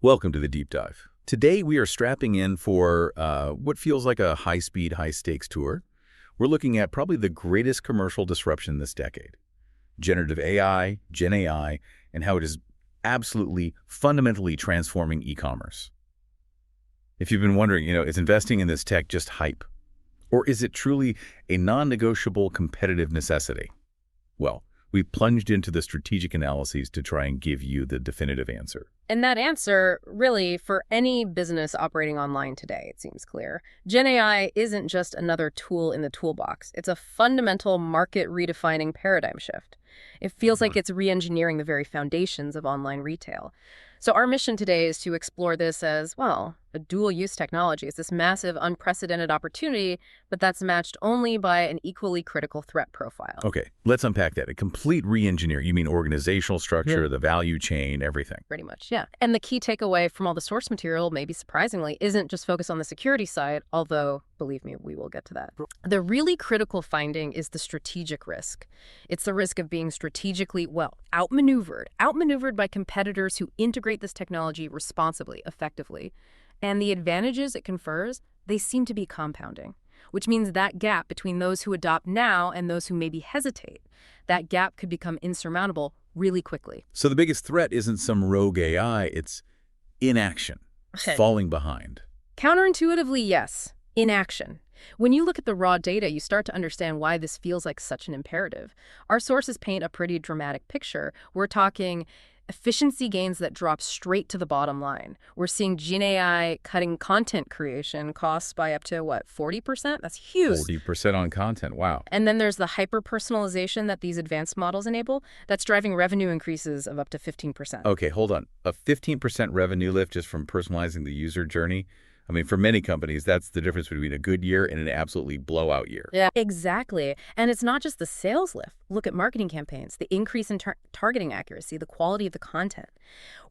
Welcome to the Deep Dive. Today we are strapping in for what feels like a high-speed, high-stakes tour. We're looking at probably the greatest commercial disruption this decade. Generative AI, GenAI, and how it is absolutely, fundamentally transforming e-commerce. If you've been wondering, is investing in this tech just hype? Or is it truly a non-negotiable competitive necessity? Well, we've plunged into the strategic analyses to try and give you the definitive answer. And that answer, really, for any business operating online today, it seems clear. GenAI isn't just another tool in the toolbox. It's a fundamental market-redefining paradigm shift. It feels like it's re-engineering the very foundations of online retail. So our mission today is to explore this as, well, a dual-use technology. It's this massive, unprecedented opportunity, but that's matched only by an equally critical threat profile. Okay, let's unpack that. A complete re-engineer. You mean organizational structure, the value chain, everything? Pretty much, yeah. And the key takeaway from all the source material, maybe surprisingly, isn't just focused on the security side, although, believe me, we will get to that. The really critical finding is the strategic risk. It's the risk of being strategically, outmaneuvered by competitors who integrate this technology responsibly, effectively. And the advantages it confers, they seem to be compounding, which means that gap between those who adopt now and those who maybe hesitate, that gap could become insurmountable really quickly. So the biggest threat isn't some rogue AI, it's inaction, falling behind. Counterintuitively, yes, inaction. When you look at the raw data, you start to understand why this feels like such an imperative. Our sources paint a pretty dramatic picture. We're talking efficiency gains that drop straight to the bottom line. We're seeing GenAI cutting content creation costs by up to, 40%? That's huge. 40% on content, wow. And then there's the hyper-personalization that these advanced models enable. That's driving revenue increases of up to 15%. Okay, hold on. A 15% revenue lift just from personalizing the user journey? I mean, for many companies, that's the difference between a good year and an absolutely blowout year. Yeah, exactly. And it's not just the sales lift. Look at marketing campaigns, the increase in targeting accuracy, the quality of the content.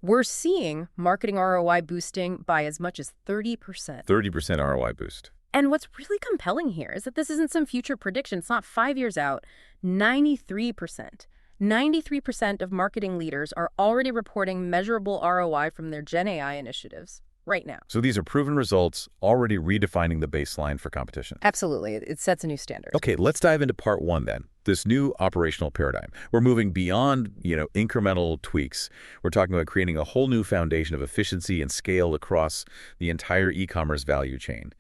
We're seeing marketing ROI boosting by as much as 30%. 30% ROI boost. And what's really compelling here is that this isn't some future prediction. It's not 5 years out. 93%. 93% of marketing leaders are already reporting measurable ROI from their GenAI initiatives right now. So these are proven results already redefining the baseline for competition. Absolutely. It sets a new standard. Okay, let's dive into part one then. This new operational paradigm. We're moving beyond, incremental tweaks. We're talking about creating a whole new foundation of efficiency and scale across the entire e-commerce value chain.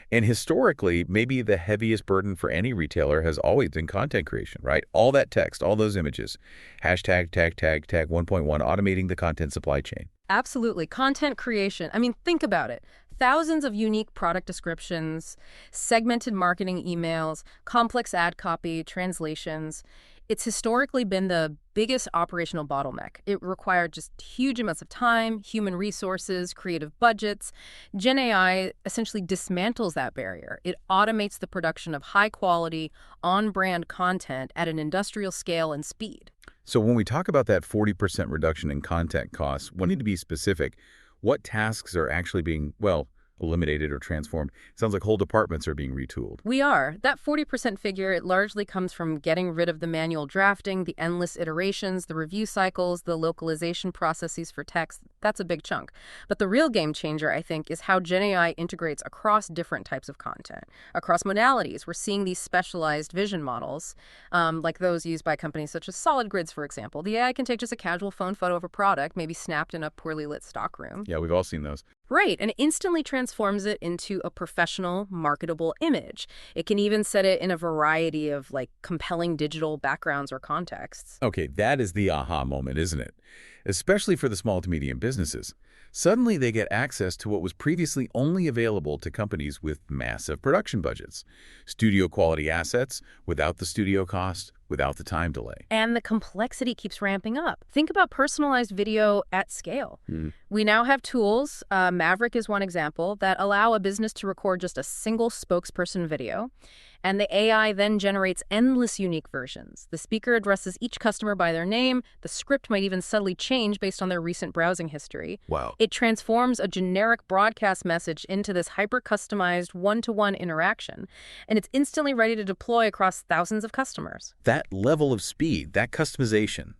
And historically, maybe the heaviest burden for any retailer has always been content creation, right? All that text, all those images, hashtag, tag 1.1, automating the content supply chain. Absolutely. Content creation. I mean, think about it. Thousands of unique product descriptions, segmented marketing emails, complex ad copy, translations. It's historically been the biggest operational bottleneck. It required just huge amounts of time, human resources, creative budgets. GenAI essentially dismantles that barrier. It automates the production of high-quality, on-brand content at an industrial scale and speed. So when we talk about that 40% reduction in content costs, we need to be specific. What tasks are actually being, eliminated or transformed? It sounds like whole departments are being retooled. We are. That 40% figure, it largely comes from getting rid of the manual drafting, the endless iterations, the review cycles, the localization processes for text. That's a big chunk. But the real game changer, I think, is how GenAI integrates across different types of content, across modalities. We're seeing these specialized vision models, like those used by companies such as Solid Grids, for example. The AI can take just a casual phone photo of a product, maybe snapped in a poorly lit stockroom. Yeah, we've all seen those. Right, and instantly transforms it into a professional, marketable image. It can even set it in a variety of, compelling digital backgrounds or contexts. Okay, that is the aha moment, isn't it? Especially for the small to medium businesses. Suddenly they get access to what was previously only available to companies with massive production budgets. Studio quality assets without the studio cost, without the time delay. And the complexity keeps ramping up. Think about personalized video at scale. We now have tools, Maverick is one example, that allow a business to record just a single spokesperson video. And the AI then generates endless unique versions. The speaker addresses each customer by their name. The script might even subtly change based on their recent browsing history. Wow. It transforms a generic broadcast message into this hyper-customized one-to-one interaction. And it's instantly ready to deploy across thousands of customers. That level of speed, that customization,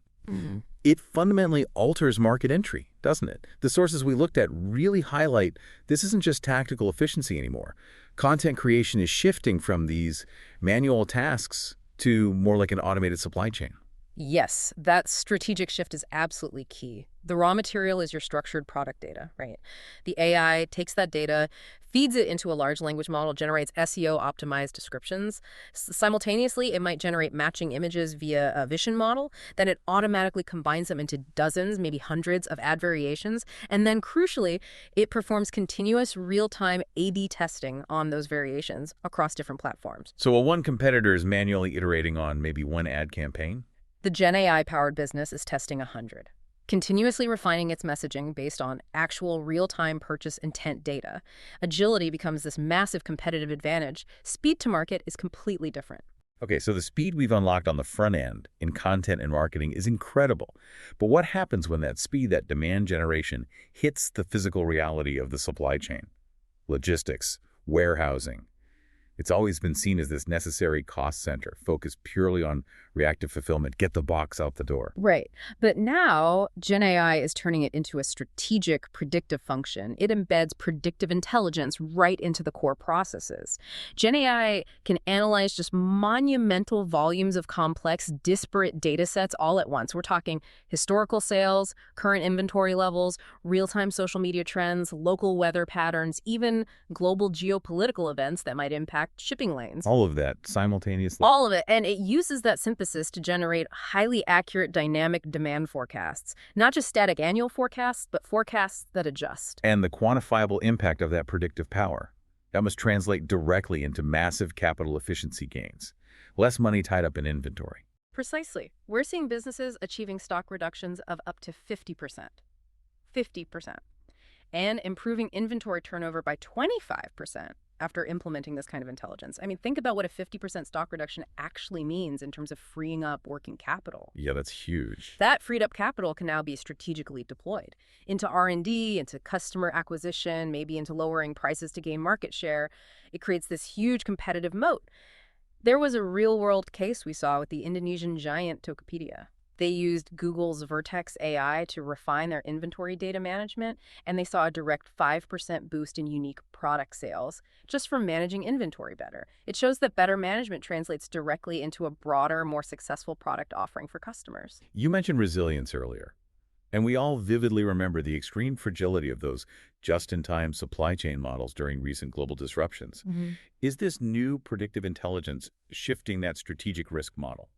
It fundamentally alters market entry, doesn't it? The sources we looked at really highlight this isn't just tactical efficiency anymore. Content creation is shifting from these manual tasks to more like an automated supply chain. Yes, that strategic shift is absolutely key. The raw material is your structured product data, right? The AI takes that data, feeds it into a large language model, generates SEO-optimized descriptions. Simultaneously, it might generate matching images via a vision model. Then it automatically combines them into dozens, maybe hundreds of ad variations. And then, crucially, it performs continuous real-time A/B testing on those variations across different platforms. So while one competitor is manually iterating on maybe one ad campaign, The GenAI-powered business is testing 100, continuously refining its messaging based on actual real-time purchase intent data. Agility becomes this massive competitive advantage. Speed to market is completely different. okay, so the speed we've unlocked on the front end in content and marketing is incredible. But what happens when that speed, that demand generation, hits the physical reality of the supply chain? Logistics, warehousing. It's always been seen as this necessary cost center, focused purely on reactive fulfillment, get the box out the door. Right. But now, GenAI is turning it into a strategic predictive function. It embeds predictive intelligence right into the core processes. GenAI can analyze just monumental volumes of complex, disparate data sets all at once. We're talking historical sales, current inventory levels, real-time social media trends, local weather patterns, even global geopolitical events that might impact shipping lanes. All of that simultaneously. All of it. And it uses that synthesis to generate highly accurate dynamic demand forecasts. Not just static annual forecasts, but forecasts that adjust. And the quantifiable impact of that predictive power. That must translate directly into massive capital efficiency gains. Less money tied up in inventory. Precisely. We're seeing businesses achieving stock reductions of up to 50%. 50%. And improving inventory turnover by 25% after implementing this kind of intelligence. I mean, think about what a 50% stock reduction actually means in terms of freeing up working capital. Yeah, that's huge. That freed up capital can now be strategically deployed into R&D, into customer acquisition, maybe into lowering prices to gain market share. It creates this huge competitive moat. There was a real-world case we saw with the Indonesian giant Tokopedia. They used Google's Vertex AI to refine their inventory data management, and they saw a direct 5% boost in unique product sales just from managing inventory better. It shows that better management translates directly into a broader, more successful product offering for customers. You mentioned resilience earlier, and we all vividly remember the extreme fragility of those just-in-time supply chain models during recent global disruptions. Is this new predictive intelligence shifting that strategic risk model,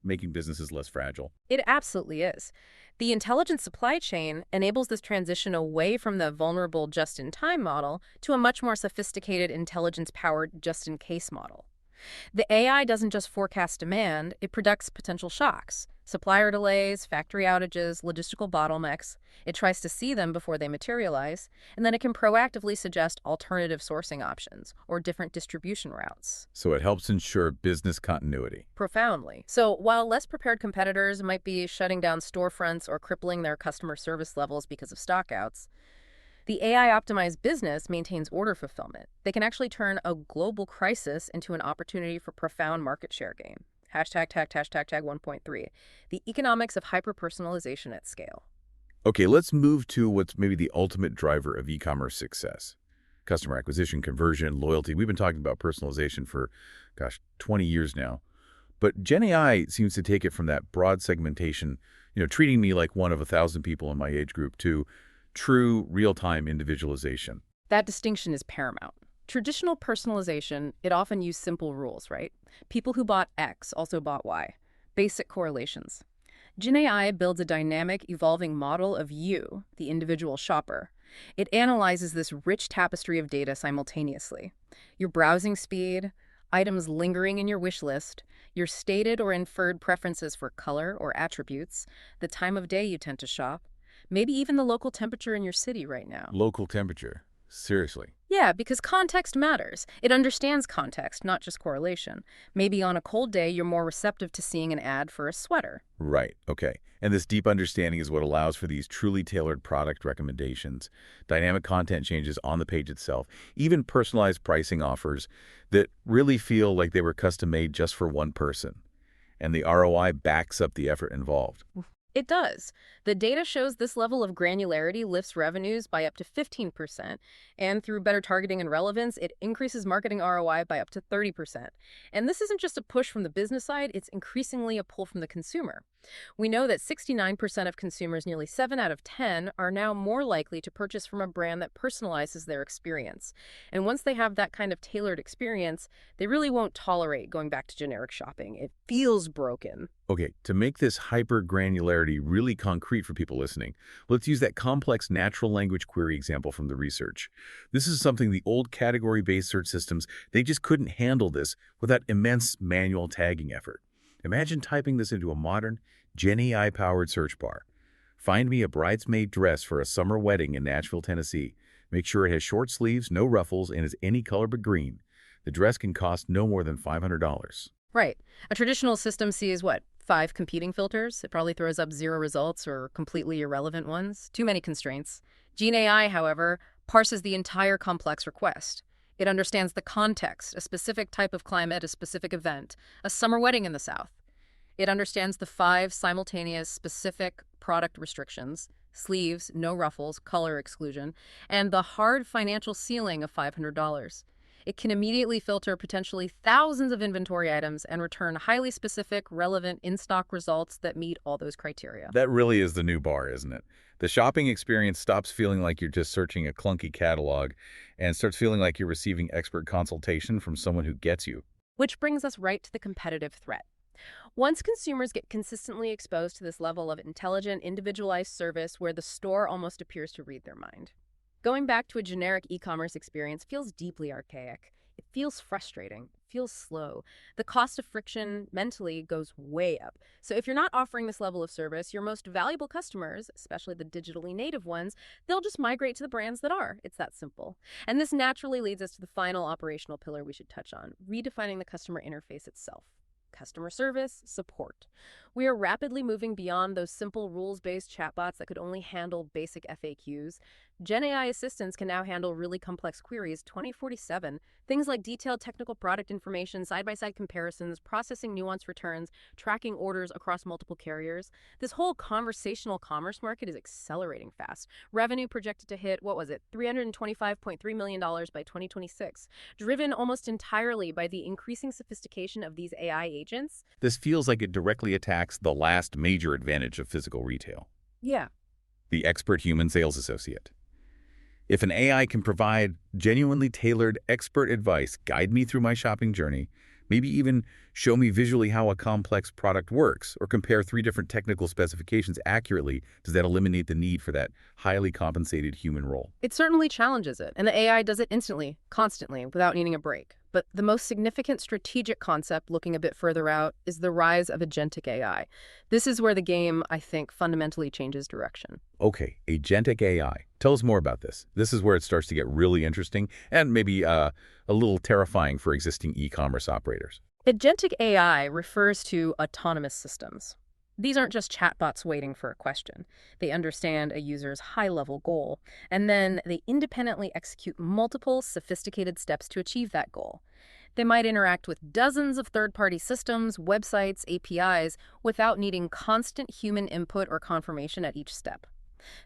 making businesses less fragile? It absolutely is. The intelligent supply chain enables this transition away from the vulnerable just-in-time model to a much more sophisticated intelligence-powered just-in-case model. The AI doesn't just forecast demand, it predicts potential shocks, supplier delays, factory outages, logistical bottlenecks. It tries to see them before they materialize, and then it can proactively suggest alternative sourcing options or different distribution routes. So it helps ensure business continuity. Profoundly. So while less prepared competitors might be shutting down storefronts or crippling their customer service levels because of stockouts, the AI-optimized business maintains order fulfillment. They can actually turn a global crisis into an opportunity for profound market share gain. Hashtag 1.3. The economics of hyper-personalization at scale. Okay, let's move to what's maybe the ultimate driver of e-commerce success. Customer acquisition, conversion, loyalty. We've been talking about personalization for, 20 years now. But GenAI seems to take it from that broad segmentation, treating me like one of 1,000 people in my age group, to true real-time individualization. That distinction is paramount. Traditional personalization, it often used simple rules, right? People who bought X also bought Y. Basic correlations. GenAI builds a dynamic, evolving model of you, the individual shopper. It analyzes this rich tapestry of data simultaneously. Your browsing speed, items lingering in your wish list, your stated or inferred preferences for color or attributes, the time of day you tend to shop, maybe even the local temperature in your city right now. Local temperature. Seriously. Yeah, because context matters. It understands context, not just correlation. Maybe on a cold day, you're more receptive to seeing an ad for a sweater. Right, okay. And this deep understanding is what allows for these truly tailored product recommendations, dynamic content changes on the page itself, even personalized pricing offers that really feel like they were custom-made just for one person. And the ROI backs up the effort involved. It does. The data shows this level of granularity lifts revenues by up to 15%, and through better targeting and relevance, it increases marketing ROI by up to 30%. And this isn't just a push from the business side, it's increasingly a pull from the consumer. We know that 69% of consumers, nearly 7 out of 10, are now more likely to purchase from a brand that personalizes their experience. And once they have that kind of tailored experience, they really won't tolerate going back to generic shopping. It feels broken. Okay, to make this hyper-granularity really concrete for people listening, let's use that complex natural language query example from the research. This is something the old category-based search systems, they just couldn't handle this without immense manual tagging effort. Imagine typing this into a modern, GenAI-powered search bar. Find me a bridesmaid dress for a summer wedding in Nashville, Tennessee. Make sure it has short sleeves, no ruffles, and is any color but green. The dress can cost no more than $500. Right. A traditional system sees what? 5 competing filters? It probably throws up 0 results or completely irrelevant ones. Too many constraints. GenAI, however, parses the entire complex request. It understands the context, a specific type of climate, a specific event, a summer wedding in the South. It understands the 5 simultaneous specific product restrictions, sleeves, no ruffles, color exclusion, and the hard financial ceiling of $500. It can immediately filter potentially thousands of inventory items and return highly specific, relevant, in-stock results that meet all those criteria. That really is the new bar, isn't it? The shopping experience stops feeling like you're just searching a clunky catalog and starts feeling like you're receiving expert consultation from someone who gets you. Which brings us right to the competitive threat. Once consumers get consistently exposed to this level of intelligent, individualized service where the store almost appears to read their mind, going back to a generic e-commerce experience feels deeply archaic. It feels frustrating. It feels slow. The cost of friction mentally goes way up. So if you're not offering this level of service, your most valuable customers, especially the digitally native ones, they'll just migrate to the brands that are. It's that simple. And this naturally leads us to the final operational pillar we should touch on, redefining the customer interface itself. Customer service, support. We are rapidly moving beyond those simple rules-based chatbots that could only handle basic FAQs. GenAI assistants can now handle really complex queries 24/7. Things like detailed technical product information, side-by-side comparisons, processing nuanced returns, tracking orders across multiple carriers. This whole conversational commerce market is accelerating fast. Revenue projected to hit, $325.3 million by 2026, driven almost entirely by the increasing sophistication of these AI agents. This feels like it directly attacks the last major advantage of physical retail, Yeah. the expert human sales associate. If an AI can provide genuinely tailored expert advice, guide me through my shopping journey, maybe even show me visually how a complex product works, or compare 3 different technical specifications accurately, does that eliminate the need for that highly compensated human role? It certainly challenges it, and the AI does it instantly, constantly, without needing a break. But the most significant strategic concept, looking a bit further out, is the rise of agentic AI. This is where the game, I think, fundamentally changes direction. Okay, agentic AI. Tell us more about this. This is where it starts to get really interesting and maybe a little terrifying for existing e-commerce operators. Agentic AI refers to autonomous systems. These aren't just chatbots waiting for a question. They understand a user's high-level goal, and then they independently execute multiple sophisticated steps to achieve that goal. They might interact with dozens of third-party systems, websites, APIs, without needing constant human input or confirmation at each step.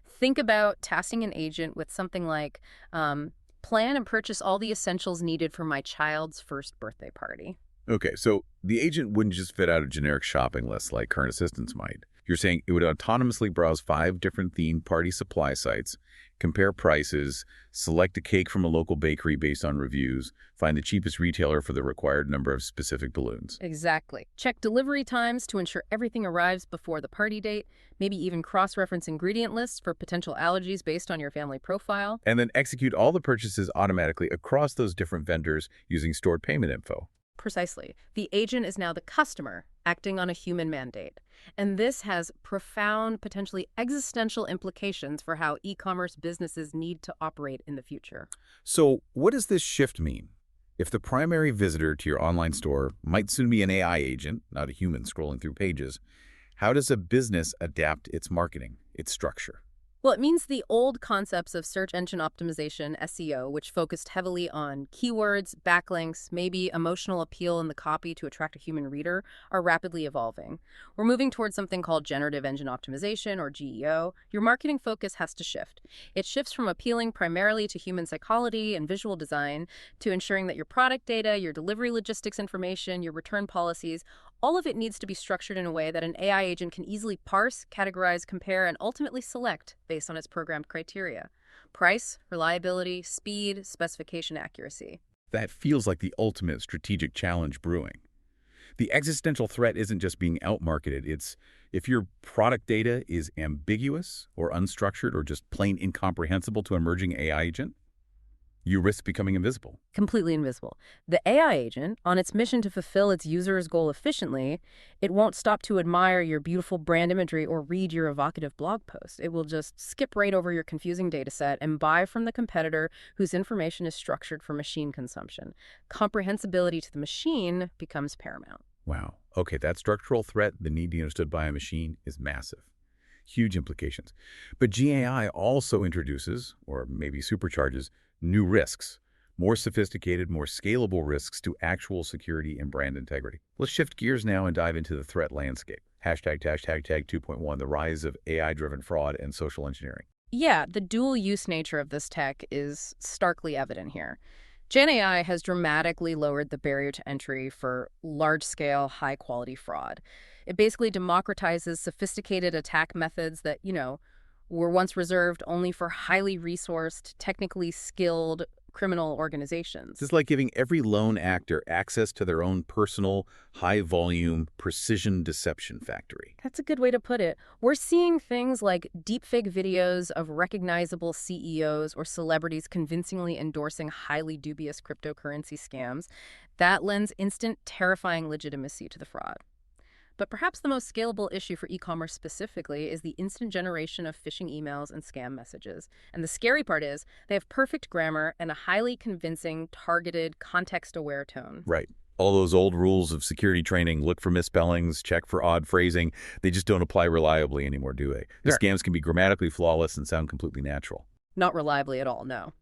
Think about tasking an agent with something like, plan and purchase all the essentials needed for my child's first birthday party. Okay, so the agent wouldn't just fit out a generic shopping list like current assistants might. You're saying it would autonomously browse 5 different themed party supply sites, compare prices, select a cake from a local bakery based on reviews, find the cheapest retailer for the required number of specific balloons. Exactly. Check delivery times to ensure everything arrives before the party date, maybe even cross-reference ingredient lists for potential allergies based on your family profile. And then execute all the purchases automatically across those different vendors using stored payment info. Precisely. The agent is now the customer, acting on a human mandate. And this has profound, potentially existential implications for how e-commerce businesses need to operate in the future. So what does this shift mean? If the primary visitor to your online store might soon be an AI agent, not a human scrolling through pages, how does a business adapt its marketing, its structure? Well, it means the old concepts of search engine optimization, SEO, which focused heavily on keywords, backlinks, maybe emotional appeal in the copy to attract a human reader, are rapidly evolving. We're moving towards something called generative engine optimization, or GEO. Your marketing focus has to shift. It shifts from appealing primarily to human psychology and visual design to ensuring that your product data, your delivery logistics information, your return policies, all of it needs to be structured in a way that an AI agent can easily parse, categorize, compare, and ultimately select based on its programmed criteria. Price, reliability, speed, specification accuracy. That feels like the ultimate strategic challenge brewing. The existential threat isn't just being outmarketed. It's if your product data is ambiguous or unstructured or just plain incomprehensible to an emerging AI agent, you risk becoming invisible. Completely invisible. The AI agent, on its mission to fulfill its user's goal efficiently, it won't stop to admire your beautiful brand imagery or read your evocative blog post. It will just skip right over your confusing data set and buy from the competitor whose information is structured for machine consumption. Comprehensibility to the machine becomes paramount. Wow. Okay, that structural threat, the need to be understood by a machine, is massive. Huge implications. But GAI also introduces, or maybe supercharges, new risks, more sophisticated, more scalable risks to actual security and brand integrity. Let's shift gears now and dive into the threat landscape. Hashtag 2.1, the rise of AI-driven fraud and social engineering. Yeah, the dual-use nature of this tech is starkly evident here. GenAI has dramatically lowered the barrier to entry for large-scale, high-quality fraud. It basically democratizes sophisticated attack methods that, were once reserved only for highly resourced, technically skilled criminal organizations. It's like giving every lone actor access to their own personal, high-volume, precision deception factory. That's a good way to put it. We're seeing things like deepfake videos of recognizable CEOs or celebrities convincingly endorsing highly dubious cryptocurrency scams. That lends instant, terrifying legitimacy to the fraud. But perhaps the most scalable issue for e-commerce specifically is the instant generation of phishing emails and scam messages. And the scary part is they have perfect grammar and a highly convincing, targeted, context-aware tone. Right. All those old rules of security training, look for misspellings, check for odd phrasing, they just don't apply reliably anymore, do they? The scams can be grammatically flawless and sound completely natural. Not reliably at all, no.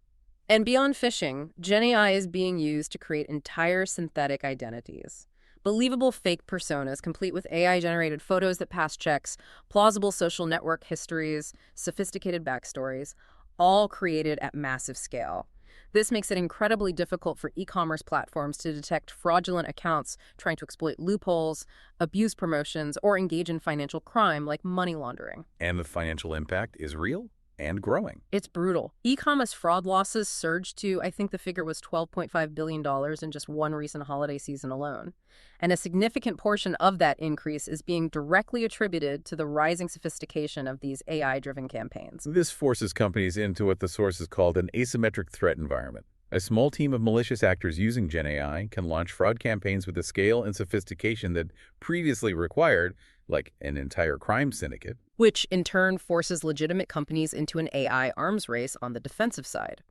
And beyond phishing, GenAI is being used to create entire synthetic identities. Believable fake personas, complete with AI-generated photos that pass checks, plausible social network histories, sophisticated backstories, all created at massive scale. This makes it incredibly difficult for e-commerce platforms to detect fraudulent accounts trying to exploit loopholes, abuse promotions, or engage in financial crime like money laundering. And the financial impact is real and growing. It's brutal. E-commerce fraud losses surged to, I think the figure was $12.5 billion in just one recent holiday season alone. And a significant portion of that increase is being directly attributed to the rising sophistication of these AI-driven campaigns. This forces companies into what the sources called an asymmetric threat environment. A small team of malicious actors using GenAI can launch fraud campaigns with a scale and sophistication that previously required, like an entire crime syndicate. Which in turn forces legitimate companies into an AI arms race on the defensive side.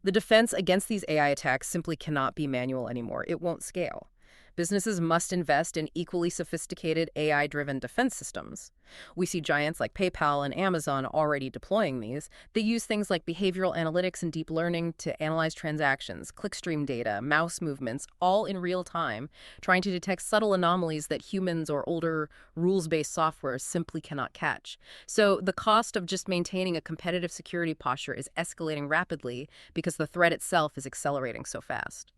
The defense against these AI attacks simply cannot be manual anymore. It won't scale. Businesses must invest in equally sophisticated AI-driven defense systems. We see giants like PayPal and Amazon already deploying these. They use things like behavioral analytics and deep learning to analyze transactions, clickstream data, mouse movements, all in real time, trying to detect subtle anomalies that humans or older rules-based software simply cannot catch. So the cost of just maintaining a competitive security posture is escalating rapidly because the threat itself is accelerating so fast.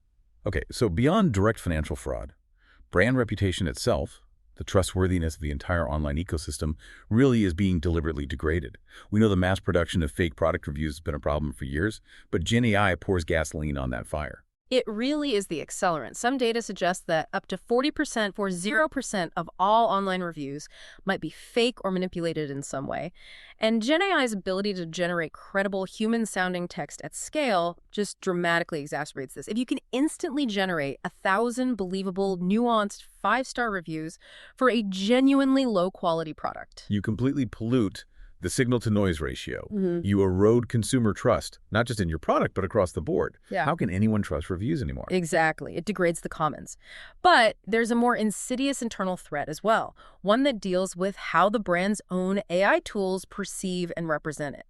Okay, so beyond direct financial fraud, brand reputation itself, the trustworthiness of the entire online ecosystem, really is being deliberately degraded. We know the mass production of fake product reviews has been a problem for years, but GenAI pours gasoline on that fire. It really is the accelerant. Some data suggests that up to 40% or 0% of all online reviews might be fake or manipulated in some way. And GenAI's ability to generate credible human-sounding text at scale just dramatically exacerbates this. If you can instantly generate 1,000 believable, nuanced, 5-star reviews for a genuinely low-quality product, You completely pollute the signal-to-noise ratio. Mm-hmm. You erode consumer trust, not just in your product, but across the board. Yeah. How can anyone trust reviews anymore? Exactly. It degrades the commons. But there's a more insidious internal threat as well, one that deals with how the brand's own AI tools perceive and represent it.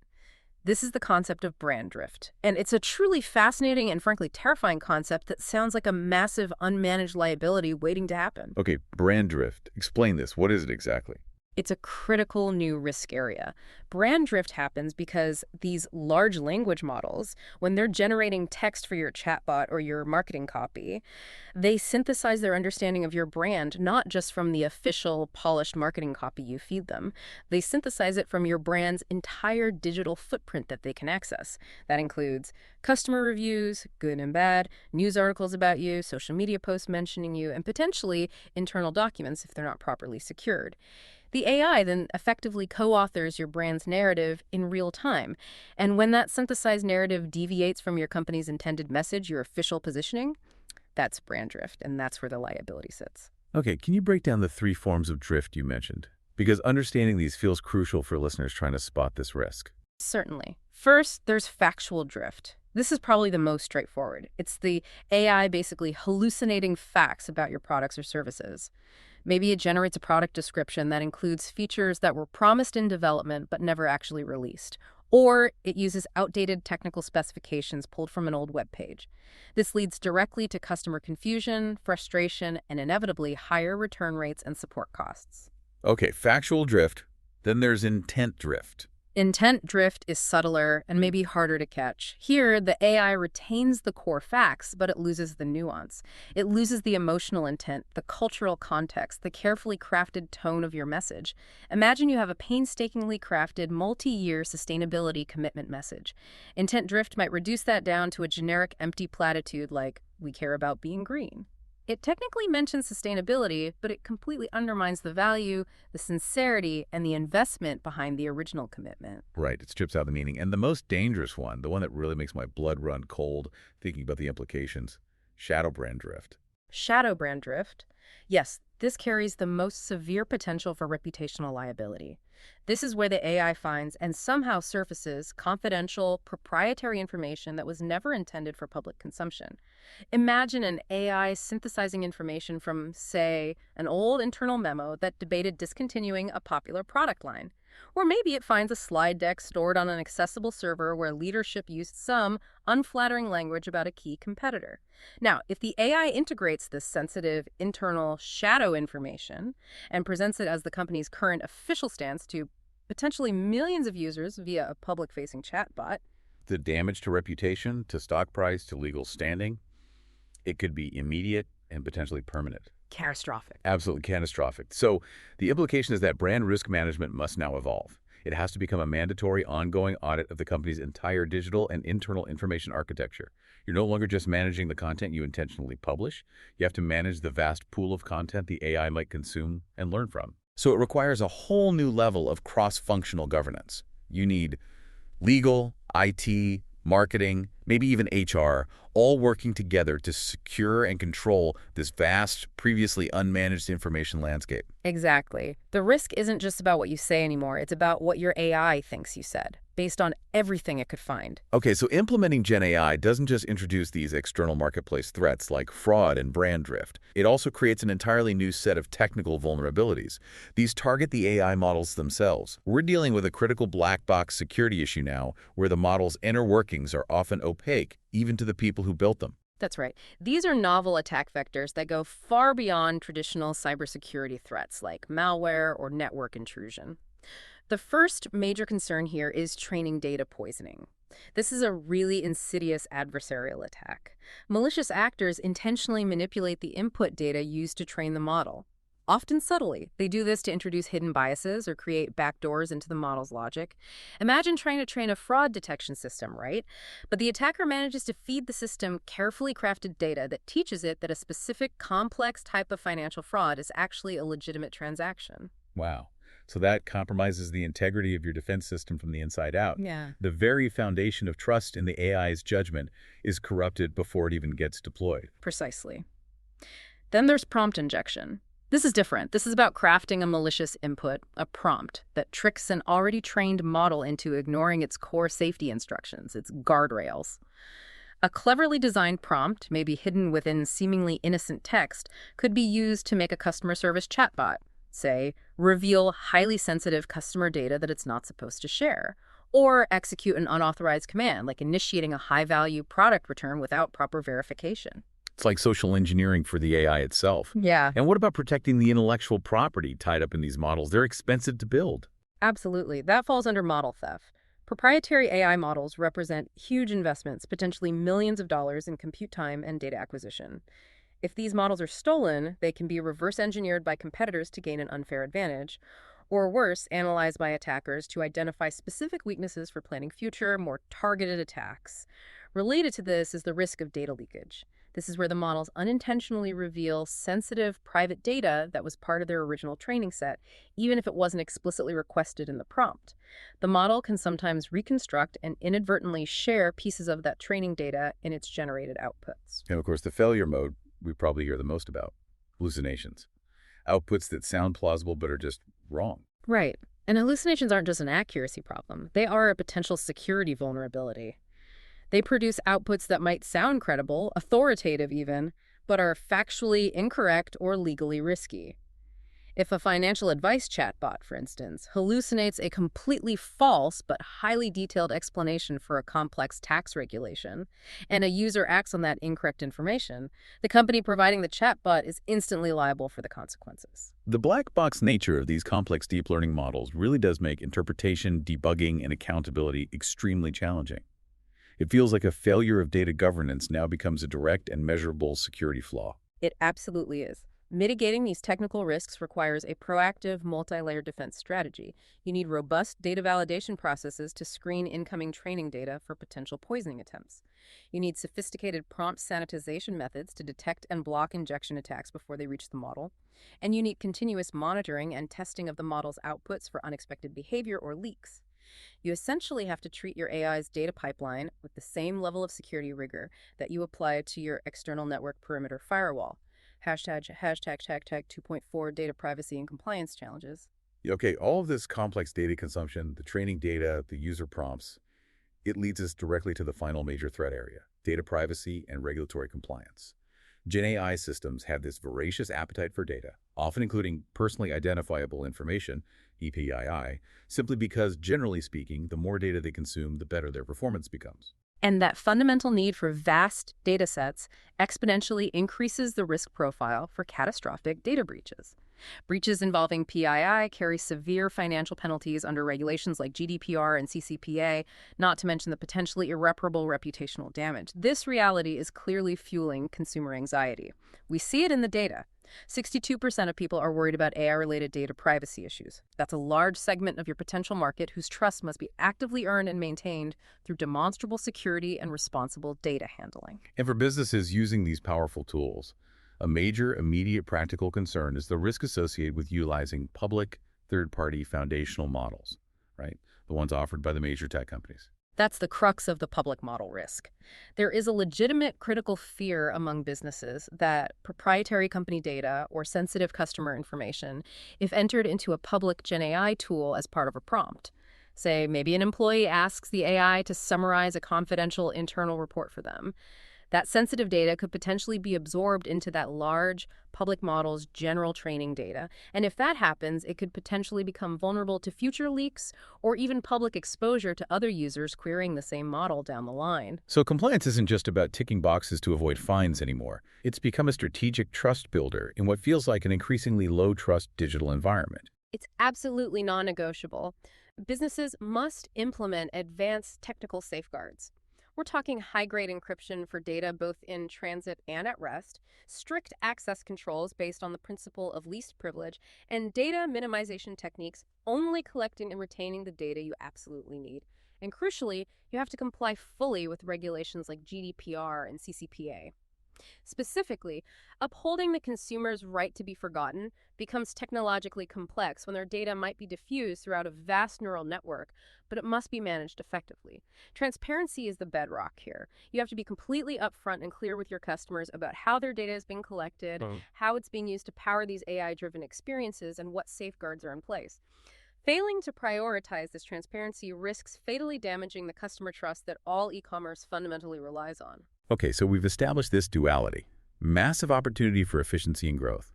This is the concept of brand drift. And it's a truly fascinating and frankly terrifying concept that sounds like a massive unmanaged liability waiting to happen. Okay, brand drift. Explain this. What is it exactly? It's a critical new risk area. Brand drift happens because these large language models, when they're generating text for your chatbot or your marketing copy, they synthesize their understanding of your brand not just from the official polished marketing copy you feed them. They synthesize it from your brand's entire digital footprint that they can access. That includes customer reviews, good and bad, news articles about you, social media posts mentioning you, and potentially internal documents if they're not properly secured. The AI then effectively co-authors your brand's narrative in real time. And when that synthesized narrative deviates from your company's intended message, your official positioning, that's brand drift, and that's where the liability sits. Okay, can you break down the three forms of drift you mentioned? Because understanding these feels crucial for listeners trying to spot this risk. Certainly. First, there's factual drift. This is probably the most straightforward. It's the AI basically hallucinating facts about your products or services. Maybe it generates a product description that includes features that were promised in development but never actually released. Or it uses outdated technical specifications pulled from an old web page. This leads directly to customer confusion, frustration, and inevitably higher return rates and support costs. Okay, factual drift. Then there's intent drift. Intent drift is subtler and maybe harder to catch. Here, the AI retains the core facts, but it loses the nuance. It loses the emotional intent, the cultural context, the carefully crafted tone of your message. Imagine you have a painstakingly crafted, multi-year sustainability commitment message. Intent drift might reduce that down to a generic empty platitude like, "We care about being green." It technically mentions sustainability, but it completely undermines the value, the sincerity, and the investment behind the original commitment. Right, it strips out the meaning. And the most dangerous one, the one that really makes my blood run cold thinking about the implications, shadow brand drift. Shadow brand drift. Yes, this carries the most severe potential for reputational liability. This is where the AI finds and somehow surfaces confidential, proprietary information that was never intended for public consumption. Imagine an AI synthesizing information from, say, an old internal memo that debated discontinuing a popular product line. Or maybe it finds a slide deck stored on an accessible server where leadership used some unflattering language about a key competitor. Now, if the AI integrates this sensitive internal shadow information and presents it as the company's current official stance to potentially millions of users via a public-facing chatbot, The damage to reputation, to stock price, to legal standing, it could be immediate and potentially permanent. catastrophic. Absolutely catastrophic. So the implication is that brand risk management must now evolve. It has to become a mandatory, ongoing audit of the company's entire digital and internal information architecture. You're no longer just managing the content you intentionally publish. You have to manage the vast pool of content the AI might consume and learn from. So it requires a whole new level of cross-functional governance. You need legal, IT, marketing, maybe even HR, all working together to secure and control this vast, previously unmanaged information landscape. Exactly. The risk isn't just about what you say anymore. It's about what your AI thinks you said, based on everything it could find. Okay, so implementing GenAI doesn't just introduce these external marketplace threats like fraud and brand drift. It also creates an entirely new set of technical vulnerabilities. These target the AI models themselves. We're dealing with a critical black box security issue now, where the model's inner workings are often opaque, even to the people who built them. That's right. These are novel attack vectors that go far beyond traditional cybersecurity threats like malware or network intrusion. The first major concern here is training data poisoning. This is a really insidious adversarial attack. Malicious actors intentionally manipulate the input data used to train the model. Often subtly, they do this to introduce hidden biases or create backdoors into the model's logic. Imagine trying to train a fraud detection system, right? But the attacker manages to feed the system carefully crafted data that teaches it that a specific complex type of financial fraud is actually a legitimate transaction. Wow. So that compromises the integrity of your defense system from the inside out. Yeah. The very foundation of trust in the AI's judgment is corrupted before it even gets deployed. Precisely. Then there's prompt injection. This is different. This is about crafting a malicious input, a prompt, that tricks an already trained model into ignoring its core safety instructions, its guardrails. A cleverly designed prompt, maybe hidden within seemingly innocent text, could be used to make a customer service chatbot, say, reveal highly sensitive customer data that it's not supposed to share, or execute an unauthorized command, like initiating a high-value product return without proper verification. It's like social engineering for the AI itself. Yeah, And what about protecting the intellectual property tied up in these models? They're expensive to build. absolutely. That falls under model theft. Proprietary AI models represent huge investments, potentially millions of dollars in compute time and data acquisition. If these models are stolen, they can be reverse engineered by competitors to gain an unfair advantage, or worse, analyzed by attackers to identify specific weaknesses for planning future, more targeted attacks. Related to this is the risk of data leakage. This is where the models unintentionally reveal sensitive private data that was part of their original training set, even if it wasn't explicitly requested in the prompt. The model can sometimes reconstruct and inadvertently share pieces of that training data in its generated outputs. And of course, the failure mode we probably hear the most about, hallucinations. Outputs that sound plausible but are just wrong. Right. And hallucinations aren't just an accuracy problem. They are a potential security vulnerability. They produce outputs that might sound credible, authoritative even, but are factually incorrect or legally risky. If a financial advice chatbot, for instance, hallucinates a completely false but highly detailed explanation for a complex tax regulation, and a user acts on that incorrect information, the company providing the chatbot is instantly liable for the consequences. The black box nature of these complex deep learning models really does make interpretation, debugging, and accountability extremely challenging. It feels like a failure of data governance now becomes a direct and measurable security flaw. It absolutely is. Mitigating these technical risks requires a proactive, multi-layered defense strategy. You need robust data validation processes to screen incoming training data for potential poisoning attempts. You need sophisticated prompt sanitization methods to detect and block injection attacks before they reach the model. And you need continuous monitoring and testing of the model's outputs for unexpected behavior or leaks. You essentially have to treat your AI's data pipeline with the same level of security rigor that you apply to your external network perimeter firewall. Hashtag 2.4 data privacy and compliance challenges. Okay, all of this complex data consumption, the training data, the user prompts, it leads us directly to the final major threat area, data privacy and regulatory compliance. GenAI systems have this voracious appetite for data, often including personally identifiable information, EPII, simply because, generally speaking, the more data they consume, the better their performance becomes. And that fundamental need for vast data sets exponentially increases the risk profile for catastrophic data breaches. Breaches involving PII carry severe financial penalties under regulations like GDPR and CCPA, not to mention the potentially irreparable reputational damage. This reality is clearly fueling consumer anxiety. We see it in the data. 62% of people are worried about AI-related data privacy issues. That's a large segment of your potential market whose trust must be actively earned and maintained through demonstrable security and responsible data handling. And for businesses using these powerful tools, a major immediate practical concern is the risk associated with utilizing public third-party foundational models, right? The ones offered by the major tech companies. That's the crux of the public model risk. There is a legitimate critical fear among businesses that proprietary company data or sensitive customer information, if entered into a public GenAI tool as part of a prompt, say maybe an employee asks the AI to summarize a confidential internal report for them, that sensitive data could potentially be absorbed into that large public model's general training data. And if that happens, it could potentially become vulnerable to future leaks or even public exposure to other users querying the same model down the line. So compliance isn't just about ticking boxes to avoid fines anymore. It's become a strategic trust builder in what feels like an increasingly low-trust digital environment. It's absolutely non-negotiable. Businesses must implement advanced technical safeguards. We're talking high-grade encryption for data both in transit and at rest, strict access controls based on the principle of least privilege, and data minimization techniques only collecting and retaining the data you absolutely need. And crucially, you have to comply fully with regulations like GDPR and CCPA. Specifically, upholding the consumer's right to be forgotten becomes technologically complex when their data might be diffused throughout a vast neural network, but it must be managed effectively. Transparency is the bedrock here. You have to be completely upfront and clear with your customers about how their data is being collected, how it's being used to power these AI-driven experiences, and what safeguards are in place. Failing to prioritize this transparency risks fatally damaging the customer trust that all e-commerce fundamentally relies on. Okay, so we've established this duality. Massive opportunity for efficiency and growth,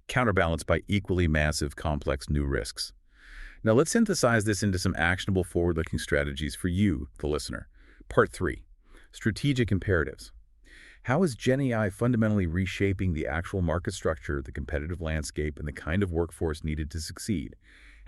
counterbalanced by equally massive, complex new risks. Now let's synthesize this into some actionable forward-looking strategies for you, the listener. Part 3, strategic imperatives. How is GenAI fundamentally reshaping the actual market structure, the competitive landscape, and the kind of workforce needed to succeed?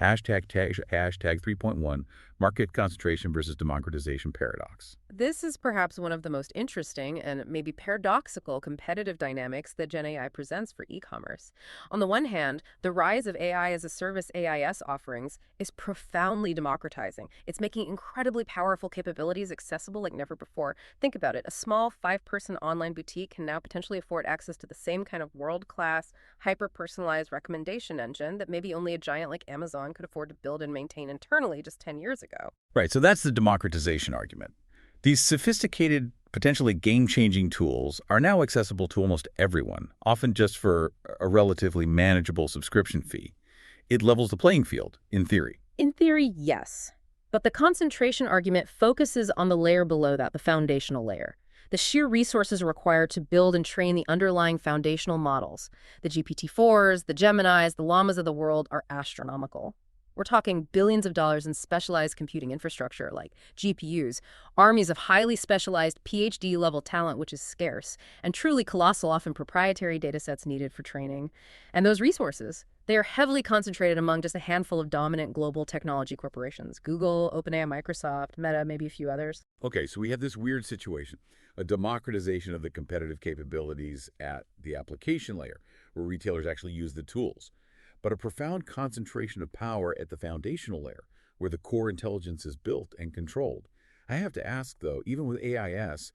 Hashtag 3.1, market concentration versus democratization paradox. This is perhaps one of the most interesting and maybe paradoxical competitive dynamics that GenAI presents for e-commerce. On the one hand, the rise of AI as a service AIS offerings is profoundly democratizing. It's making incredibly powerful capabilities accessible like never before. Think about it. A small 5-person online boutique can now potentially afford access to the same kind of world-class, hyper-personalized recommendation engine that maybe only a giant like Amazon could afford to build and maintain internally just 10 years ago. Right, so that's the democratization argument. These sophisticated, potentially game-changing tools are now accessible to almost everyone, often just for a relatively manageable subscription fee. It levels the playing field, in theory. In theory, yes. But the concentration argument focuses on the layer below that, the foundational layer. The sheer resources required to build and train the underlying foundational models, the GPT-4s, the Geminis, the Llamas of the world, are astronomical. We're talking billions of dollars in specialized computing infrastructure like GPUs, armies of highly specialized PhD-level talent, which is scarce, and truly colossal, often proprietary datasets needed for training. And those resources, they are heavily concentrated among just a handful of dominant global technology corporations: Google, OpenAI, Microsoft, Meta, maybe a few others. Okay, so we have this weird situation, a democratization of the competitive capabilities at the application layer, where retailers actually use the tools, but a profound concentration of power at the foundational layer, where the core intelligence is built and controlled. I have to ask, though, even with AIS,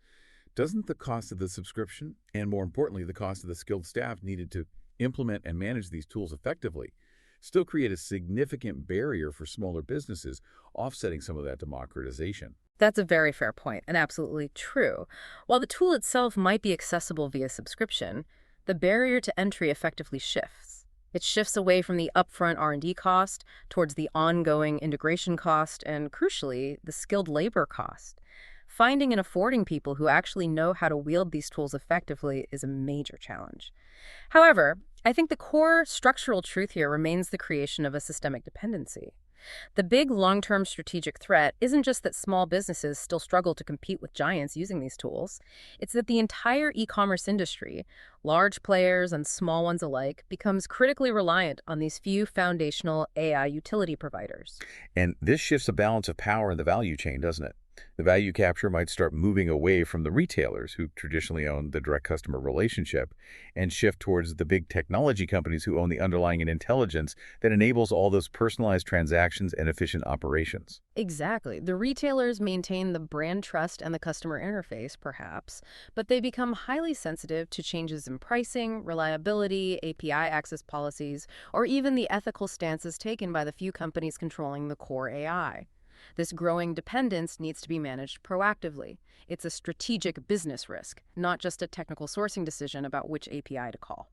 doesn't the cost of the subscription, and more importantly, the cost of the skilled staff needed to implement and manage these tools effectively, still create a significant barrier for smaller businesses, offsetting some of that democratization? That's a very fair point, and absolutely true. While the tool itself might be accessible via subscription, the barrier to entry effectively shifts. It shifts away from the upfront R&D cost towards the ongoing integration cost and, crucially, the skilled labor cost. Finding and affording people who actually know how to wield these tools effectively is a major challenge. However, I think the core structural truth here remains the creation of a systemic dependency. The big long-term strategic threat isn't just that small businesses still struggle to compete with giants using these tools. It's that the entire e-commerce industry, large players and small ones alike, becomes critically reliant on these few foundational AI utility providers. And this shifts a balance of power in the value chain, doesn't it? The value capture might start moving away from the retailers who traditionally own the direct customer relationship and shift towards the big technology companies who own the underlying intelligence that enables all those personalized transactions and efficient operations. Exactly. The retailers maintain the brand trust and the customer interface, perhaps, but they become highly sensitive to changes in pricing, reliability, API access policies, or even the ethical stances taken by the few companies controlling the core AI. This growing dependence needs to be managed proactively. It's a strategic business risk, not just a technical sourcing decision about which API to call.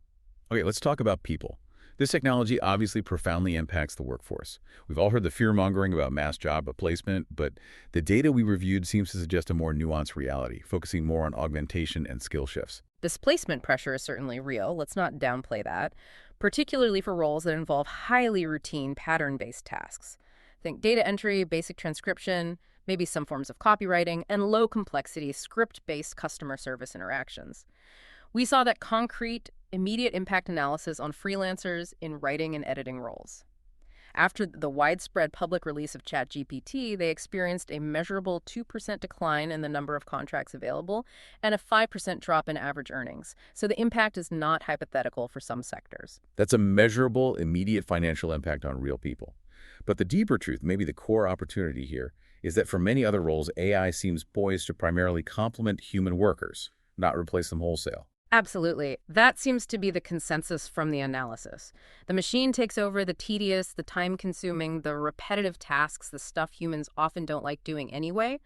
Okay, let's talk about people. This technology obviously profoundly impacts the workforce. We've all heard the fear-mongering about mass job replacement, but the data we reviewed seems to suggest a more nuanced reality, focusing more on augmentation and skill shifts. Displacement pressure is certainly real. Let's not downplay that, particularly for roles that involve highly routine, pattern-based tasks. Think data entry, basic transcription, maybe some forms of copywriting, and low-complexity, script-based customer service interactions. We saw that concrete, immediate impact analysis on freelancers in writing and editing roles. After the widespread public release of ChatGPT, they experienced a measurable 2% decline in the number of contracts available and a 5% drop in average earnings. So the impact is not hypothetical for some sectors. That's a measurable, immediate financial impact on real people. But the deeper truth, maybe the core opportunity here, is that for many other roles, AI seems poised to primarily complement human workers, not replace them wholesale. Absolutely. That seems to be the consensus from the analysis. The machine takes over the tedious, the time-consuming, the repetitive tasks, the stuff humans often don't like doing anyway.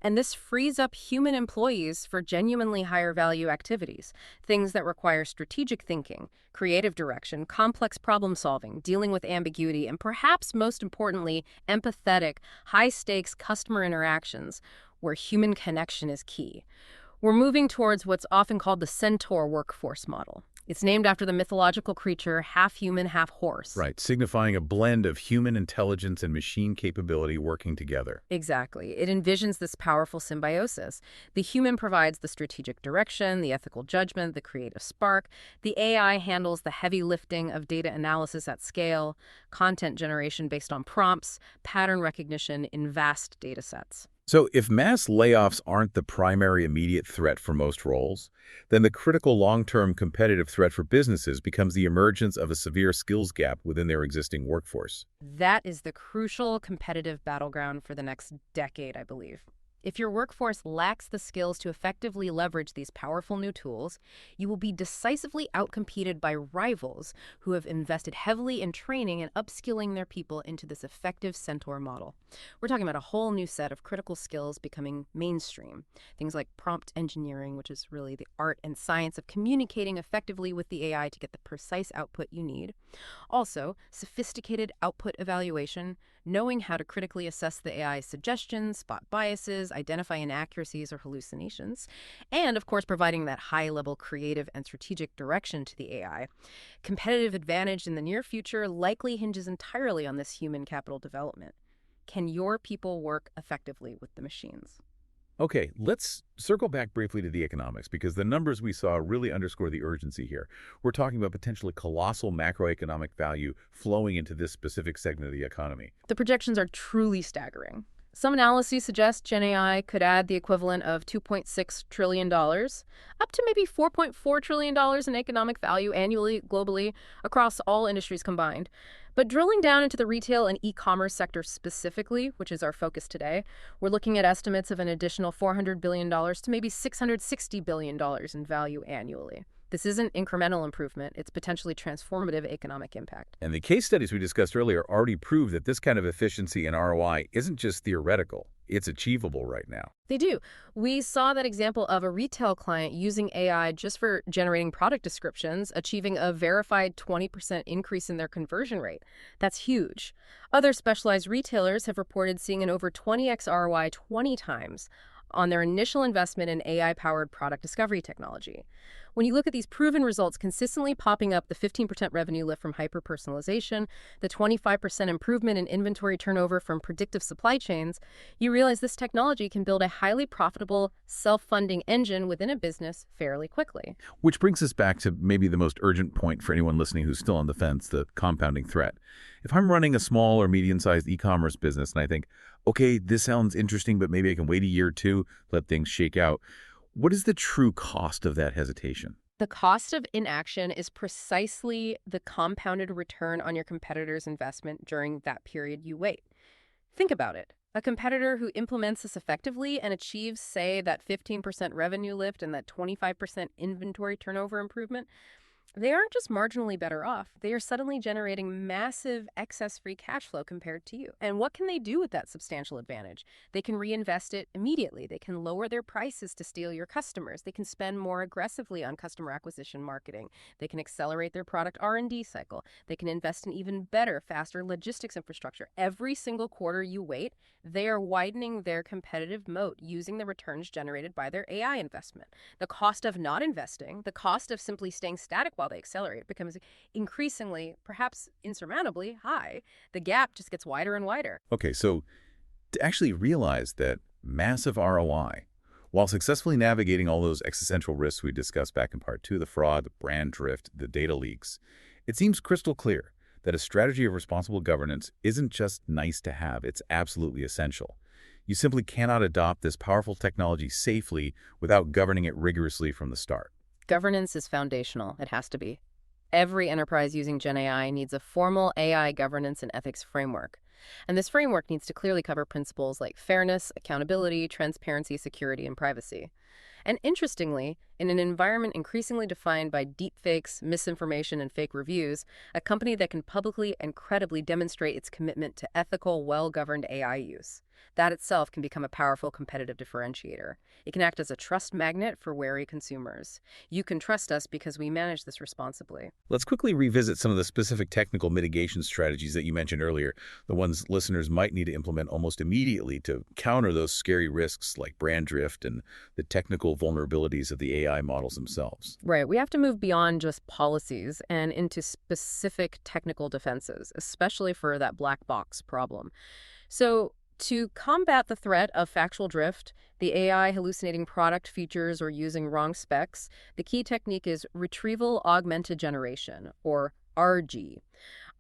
And this frees up human employees for genuinely higher-value activities, things that require strategic thinking, creative direction, complex problem-solving, dealing with ambiguity, and perhaps most importantly, empathetic, high-stakes customer interactions where human connection is key. We're moving towards what's often called the centaur workforce model. It's named after the mythological creature, half human, half horse. Right, signifying a blend of human intelligence and machine capability working together. Exactly. It envisions this powerful symbiosis. The human provides the strategic direction, the ethical judgment, the creative spark. The AI handles the heavy lifting of data analysis at scale, content generation based on prompts, pattern recognition in vast data sets. So if mass layoffs aren't the primary immediate threat for most roles, then the critical long-term competitive threat for businesses becomes the emergence of a severe skills gap within their existing workforce. That is the crucial competitive battleground for the next decade, I believe. If your workforce lacks the skills to effectively leverage these powerful new tools, you will be decisively outcompeted by rivals who have invested heavily in training and upskilling their people into this effective centaur model. We're talking about a whole new set of critical skills becoming mainstream. Things like prompt engineering, which is really the art and science of communicating effectively with the AI to get the precise output you need. Also, sophisticated output evaluation, knowing how to critically assess the AI's suggestions, spot biases, identify inaccuracies or hallucinations, and of course providing that high-level creative and strategic direction to the AI. Competitive advantage in the near future likely hinges entirely on this human capital development. Can your people work effectively with the machines? Okay, let's circle back briefly to the economics because the numbers we saw really underscore the urgency here. We're talking about potentially colossal macroeconomic value flowing into this specific segment of the economy. The projections are truly staggering. Some analyses suggest GenAI could add the equivalent of $2.6 trillion, up to maybe $4.4 trillion in economic value annually, globally, across all industries combined. But drilling down into the retail and e-commerce sector specifically, which is our focus today, we're looking at estimates of an additional $400 billion to maybe $660 billion in value annually. This isn't incremental improvement, it's potentially transformative economic impact. And the case studies we discussed earlier already prove that this kind of efficiency and ROI isn't just theoretical, it's achievable right now. They do. We saw that example of a retail client using AI just for generating product descriptions, achieving a verified 20% increase in their conversion rate. That's huge. Other specialized retailers have reported seeing an over 20x ROI 20 times on their initial investment in AI-powered product discovery technology. When you look at these proven results consistently popping up, the 15% revenue lift from hyper-personalization, the 25% improvement in inventory turnover from predictive supply chains, you realize this technology can build a highly profitable, self-funding engine within a business fairly quickly. Which brings us back to maybe the most urgent point for anyone listening who's still on the fence, the compounding threat. If I'm running a small or medium-sized e-commerce business and I think, okay, this sounds interesting, but maybe I can wait a year or two, let things shake out, what is the true cost of that hesitation? The cost of inaction is precisely the compounded return on your competitor's investment during that period you wait. Think about it. A competitor who implements this effectively and achieves, say, that 15% revenue lift and that 25% inventory turnover improvement, they aren't just marginally better off. They are suddenly generating massive excess free cash flow compared to you. And what can they do with that substantial advantage? They can reinvest it immediately. They can lower their prices to steal your customers. They can spend more aggressively on customer acquisition marketing. They can accelerate their product R&D cycle. They can invest in even better, faster logistics infrastructure. Every single quarter you wait, they are widening their competitive moat using the returns generated by their AI investment. The cost of not investing, the cost of simply staying static while they accelerate becomes increasingly, perhaps insurmountably, high. The gap just gets wider and wider. Okay, so to actually realize that massive ROI, while successfully navigating all those existential risks we discussed back in part 2, the fraud, the brand drift, the data leaks, it seems crystal clear that a strategy of responsible governance isn't just nice to have, it's absolutely essential. You simply cannot adopt this powerful technology safely without governing it rigorously from the start. Governance is foundational. It has to be. Every enterprise using GenAI needs a formal AI governance and ethics framework. And this framework needs to clearly cover principles like fairness, accountability, transparency, security, and privacy. And interestingly, in an environment increasingly defined by deepfakes, misinformation, and fake reviews, a company that can publicly and credibly demonstrate its commitment to ethical, well-governed AI use That itself can become a powerful competitive differentiator. It can act as a trust magnet for wary consumers. You can trust us because we manage this responsibly. Let's quickly revisit some of the specific technical mitigation strategies that you mentioned earlier, the ones listeners might need to implement almost immediately to counter those scary risks like brand drift and the technical vulnerabilities of the AI models themselves. Right. We have to move beyond just policies and into specific technical defenses, especially for that black box problem. So, to combat the threat of factual drift, the AI hallucinating product features or using wrong specs, the key technique is retrieval augmented generation, or RG.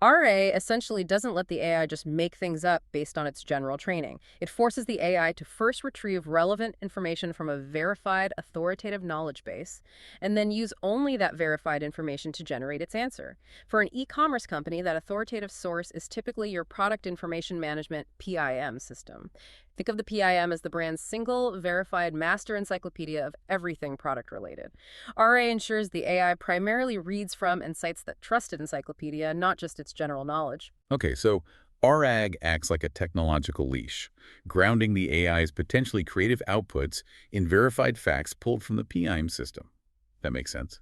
RA essentially doesn't let the AI just make things up based on its general training. It forces the AI to first retrieve relevant information from a verified, authoritative knowledge base, and then use only that verified information to generate its answer. For an e-commerce company, that authoritative source is typically your product information management (PIM) system. Think of the PIM as the brand's single, verified master encyclopedia of everything product-related. RA ensures the AI primarily reads from and cites that trusted encyclopedia, not just its general knowledge. Okay, so RAG acts like a technological leash, grounding the AI's potentially creative outputs in verified facts pulled from the PIM system. That makes sense.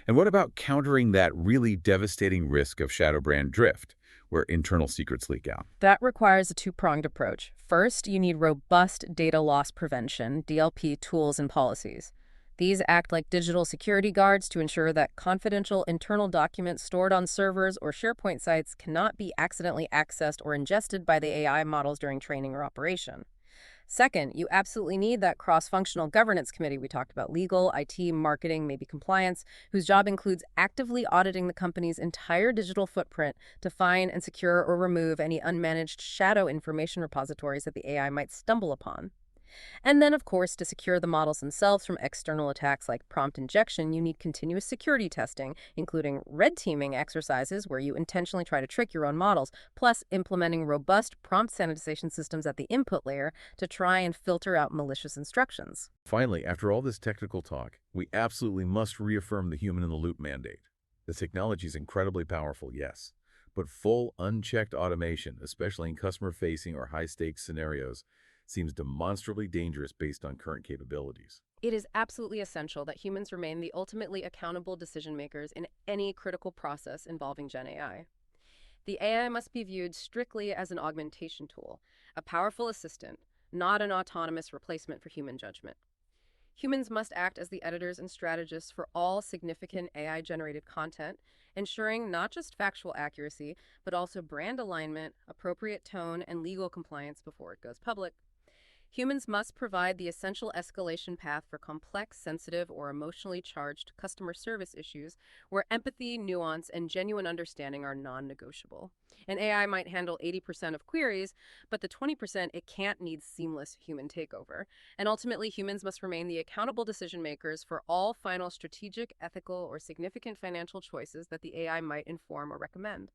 And what about countering that really devastating risk of shadow brand drift, where internal secrets leak out? That requires a two-pronged approach. First, you need robust data loss prevention, DLP tools and policies. These act like digital security guards to ensure that confidential internal documents stored on servers or SharePoint sites cannot be accidentally accessed or ingested by the AI models during training or operation. Second, you absolutely need that cross-functional governance committee we talked about, legal, IT, marketing, maybe compliance, whose job includes actively auditing the company's entire digital footprint to find and secure or remove any unmanaged shadow information repositories that the AI might stumble upon. And then, of course, to secure the models themselves from external attacks like prompt injection, you need continuous security testing, including red teaming exercises where you intentionally try to trick your own models, plus implementing robust prompt sanitization systems at the input layer to try and filter out malicious instructions. Finally, after all this technical talk, we absolutely must reaffirm the human-in-the-loop mandate. The technology is incredibly powerful, yes, but full, unchecked automation, especially in customer-facing or high-stakes scenarios, seems demonstrably dangerous based on current capabilities. It is absolutely essential that humans remain the ultimately accountable decision makers in any critical process involving GenAI. The AI must be viewed strictly as an augmentation tool, a powerful assistant, not an autonomous replacement for human judgment. Humans must act as the editors and strategists for all significant AI-generated content, ensuring not just factual accuracy, but also brand alignment, appropriate tone, and legal compliance before it goes public. Humans must provide the essential escalation path for complex, sensitive, or emotionally charged customer service issues where empathy, nuance, and genuine understanding are non-negotiable. An AI might handle 80% of queries, but the 20% it can't need seamless human takeover. And ultimately, humans must remain the accountable decision makers for all final strategic, ethical, or significant financial choices that the AI might inform or recommend.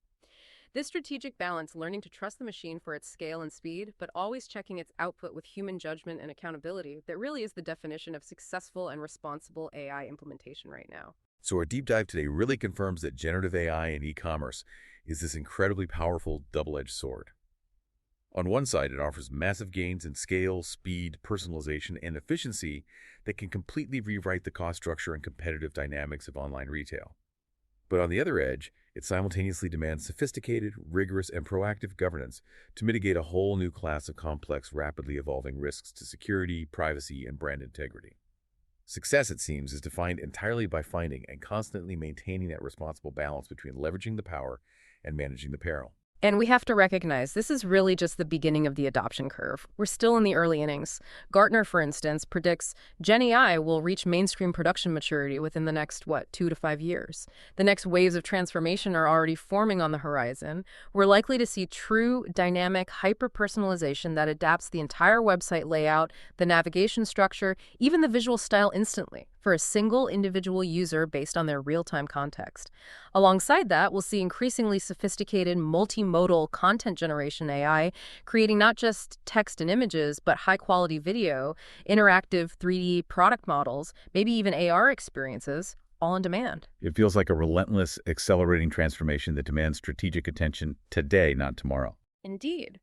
This strategic balance, learning to trust the machine for its scale and speed, but always checking its output with human judgment and accountability, that really is the definition of successful and responsible AI implementation right now. So our deep dive today really confirms that generative AI and e-commerce is this incredibly powerful double-edged sword. On one side, it offers massive gains in scale, speed, personalization, and efficiency that can completely rewrite the cost structure and competitive dynamics of online retail. But on the other edge, it simultaneously demands sophisticated, rigorous, and proactive governance to mitigate a whole new class of complex, rapidly evolving risks to security, privacy, and brand integrity. Success, it seems, is defined entirely by finding and constantly maintaining that responsible balance between leveraging the power and managing the peril. And we have to recognize this is really just the beginning of the adoption curve. We're still in the early innings. Gartner, for instance, predicts GenAI will reach mainstream production maturity within the next, 2 to 5 years. The next waves of transformation are already forming on the horizon. We're likely to see true, dynamic, hyper-personalization that adapts the entire website layout, the navigation structure, even the visual style instantly for a single individual user based on their real-time context. Alongside that, we'll see increasingly sophisticated multimodal content generation AI, creating not just text and images, but high-quality video, interactive 3D product models, maybe even AR experiences, all on demand. It feels like a relentless, accelerating transformation that demands strategic attention today, not tomorrow. Indeed.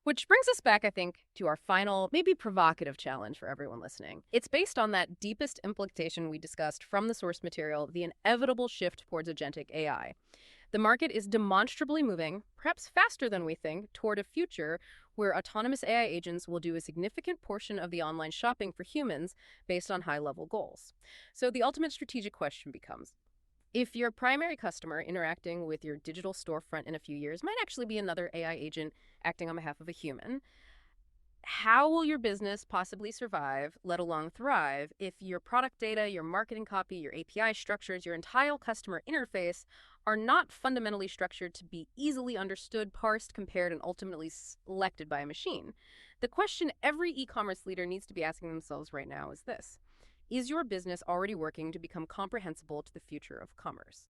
Which brings us back, I think, to our final, maybe provocative challenge for everyone listening. It's based on that deepest implication we discussed from the source material, the inevitable shift towards agentic AI. The market is demonstrably moving, perhaps faster than we think, toward a future where autonomous AI agents will do a significant portion of the online shopping for humans based on high-level goals. So the ultimate strategic question becomes, if your primary customer interacting with your digital storefront in a few years might actually be another AI agent acting on behalf of a human, how will your business possibly survive, let alone thrive, if your product data, your marketing copy, your API structures, your entire customer interface are not fundamentally structured to be easily understood, parsed, compared, and ultimately selected by a machine? The question every e-commerce leader needs to be asking themselves right now is this: is your business already working to become comprehensible to the future of commerce?